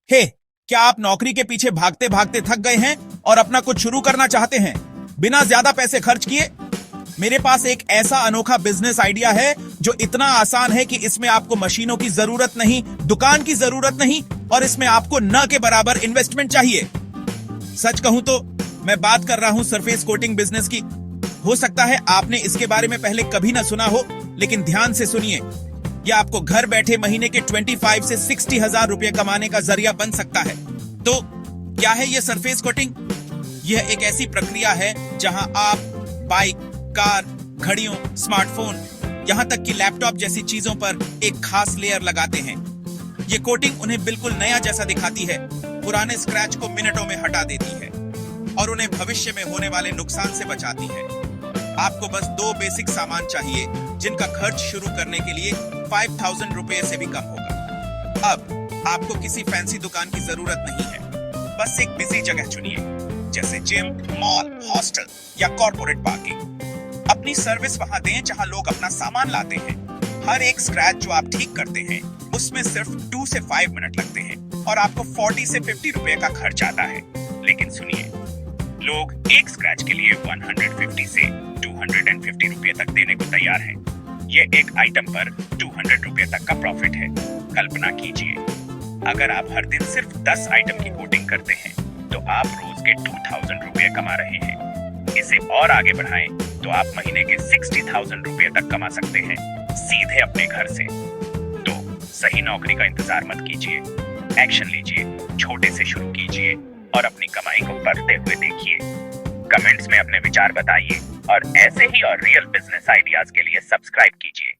हे, क्या आप नौकरी के पीछे भागते भागते थक गए हैं और अपना कुछ शुरू करना चाहते हैं बिना ज्यादा पैसे खर्च किए? मेरे पास एक ऐसा अनोखा बिजनेस आइडिया है जो इतना आसान है कि इसमें आपको मशीनों की जरूरत नहीं, दुकान की जरूरत नहीं और इसमें आपको न के बराबर इन्वेस्टमेंट चाहिए। सच कहूं तो मैं बात कर रहा हूं सरफेस कोटिंग बिजनेस की। हो सकता है आपने इसके बारे में पहले कभी ना सुना हो, लेकिन ध्यान से सुनिए। यह आपको घर बैठे महीने के 25 से 60 हजार रुपए कमाने का जरिया बन सकता है। तो क्या है यह सरफेस कोटिंग? यह एक ऐसी प्रक्रिया है जहां आप बाइक, कार, घड़ियों, स्मार्टफोन, यहां तक कि लैपटॉप जैसी चीजों पर एक खास लेयर लगाते हैं। यह कोटिंग उन्हें बिल्कुल नया जैसा दिखाती है, पुराने स्क्रैच को मिनटों में हटा देती है और उन्हें भविष्य में होने वाले नुकसान से बचाती है। आपको बस 2 बेसिक सामान चाहिए जिनका खर्च शुरू करने के लिए 5000 रुपए से भी कम होगा। अब आपको किसी फैंसी दुकान की जरूरत नहीं है, बस एक बिजी जगह चुनिए, जैसे जिम, मॉल, हॉस्टल या कॉर्पोरेट पार्किंग। अपनी सर्विस वहां दें जहां लोग अपना सामान लाते हैं। हर एक स्क्रैच जो आप ठीक करते हैं उसमें सिर्फ 2 से 5 मिनट लगते हैं और आपको 40 से 50 रुपए का खर्च आता है। लेकिन सुनिए, लोग एक स्क्रैच के लिए 150 से 250 रुपए तक देने को तैयार हैं। ये एक आइटम पर 200 रुपए तक का प्रॉफिट है। कल्पना कीजिए, अगर आप हर दिन सिर्फ 10 आइटम की कोटिंग करते हैं तो आप रोज के 2000 रुपए कमा रहे हैं। इसे और आगे बढ़ाएं तो आप महीने के 60,000 रुपए तक कमा सकते हैं, सीधे अपने घर से। तो सही नौकरी का इंतजार मत कीजिए, एक्शन लीजिए, छोटे से शुरू कीजिए और अपनी कमाई को बढ़ते हुए देखिए। कमेंट्स में अपने विचार बताइए और ऐसे ही और रियल बिजनेस आइडियाज के लिए सब्सक्राइब कीजिए।